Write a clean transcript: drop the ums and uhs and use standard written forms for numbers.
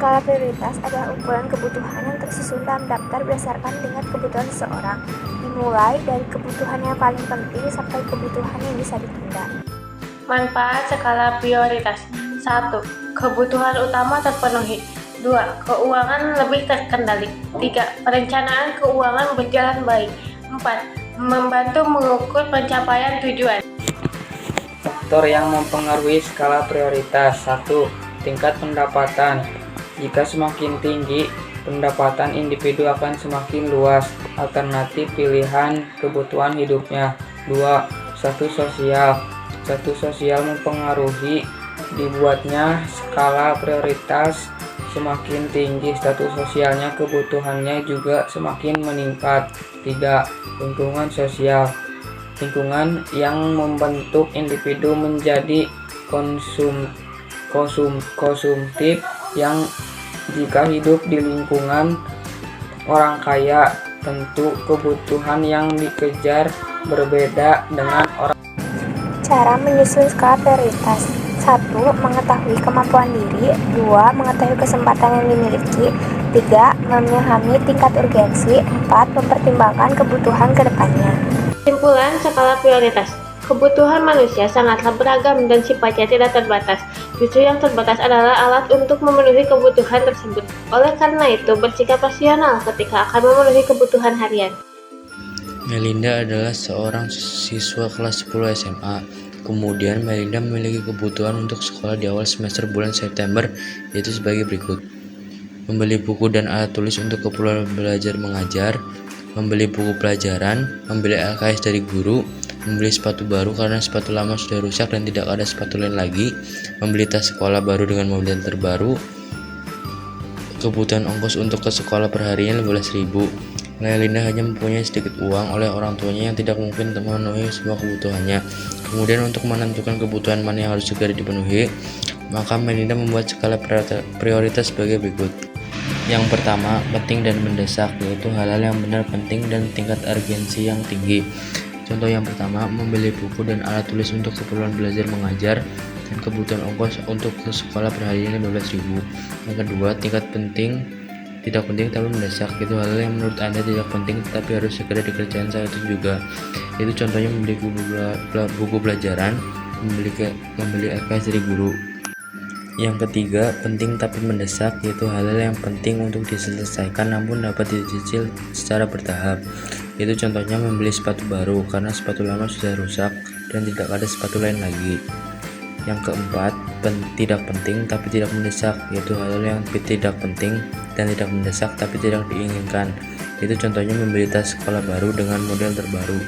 Skala prioritas adalah ukuran kebutuhan yang tersusun dalam daftar berdasarkan tingkat kebutuhan seseorang, dimulai dari kebutuhan yang paling penting sampai kebutuhan yang bisa ditunda. Manfaat skala prioritas: 1. Kebutuhan utama terpenuhi. 2. Keuangan lebih terkendali. 3. Perencanaan keuangan berjalan baik. 4. Membantu mengukur pencapaian tujuan. Faktor yang mempengaruhi skala prioritas. 1. Tingkat pendapatan. Jika semakin tinggi, pendapatan individu akan semakin luas alternatif pilihan kebutuhan hidupnya. 2. Status sosial. Status sosial mempengaruhi dibuatnya skala prioritas. Semakin tinggi status sosialnya, kebutuhannya juga semakin meningkat. 3. Lingkungan sosial. Lingkungan yang membentuk individu menjadi konsumtif, yang jika hidup di lingkungan orang kaya, tentu kebutuhan yang dikejar berbeda dengan orang. Cara menyusun skala prioritas: 1. Mengetahui kemampuan diri. 2. Mengetahui kesempatan yang dimiliki. 3. Memahami tingkat urgensi. 4. Mempertimbangkan kebutuhan ke depannya. Kesimpulan skala prioritas: kebutuhan manusia sangatlah beragam dan sifatnya tidak terbatas. Justru yang terbatas adalah alat untuk memenuhi kebutuhan tersebut. Oleh karena itu, bersikap rasional ketika akan memenuhi kebutuhan harian. Melinda adalah seorang siswa kelas 10 SMA. Kemudian Melinda memiliki kebutuhan untuk sekolah di awal semester bulan September, yaitu sebagai berikut: membeli buku dan alat tulis untuk keperluan belajar mengajar, membeli buku pelajaran, membeli LKS dari guru, membeli sepatu baru karena sepatu lama sudah rusak dan tidak ada sepatu lain lagi, membeli tas sekolah baru dengan model terbaru, kebutuhan ongkos untuk ke sekolah perharinya 15.000. Melinda hanya mempunyai sedikit uang oleh orang tuanya yang tidak mungkin untuk memenuhi semua kebutuhannya. Kemudian untuk menentukan kebutuhan mana yang harus segera dipenuhi, maka Melinda membuat skala prioritas sebagai berikut. Yang pertama, penting dan mendesak, yaitu hal-hal yang benar penting dan tingkat urgensi yang tinggi. Contoh yang pertama, membeli buku dan alat tulis untuk keperluan belajar mengajar dan kebutuhan ongkos untuk ke sekolah perharinya 15.000. Yang kedua, tingkat penting tidak penting tapi mendesak, itu hal yang menurut Anda tidak penting tapi harus segera dikerjakan saat itu juga. Itu contohnya membeli buku pelajaran, membeli LKS dari guru. Yang ketiga, penting tapi mendesak, yaitu hal-hal yang penting untuk diselesaikan namun dapat dicicil secara bertahap. Itu contohnya membeli sepatu baru karena sepatu lama sudah rusak dan tidak ada sepatu lain lagi. Yang keempat, tidak penting tapi tidak mendesak, yaitu hal-hal yang tidak penting dan tidak mendesak tapi tidak diinginkan. Itu contohnya membeli tas sekolah baru dengan model terbaru.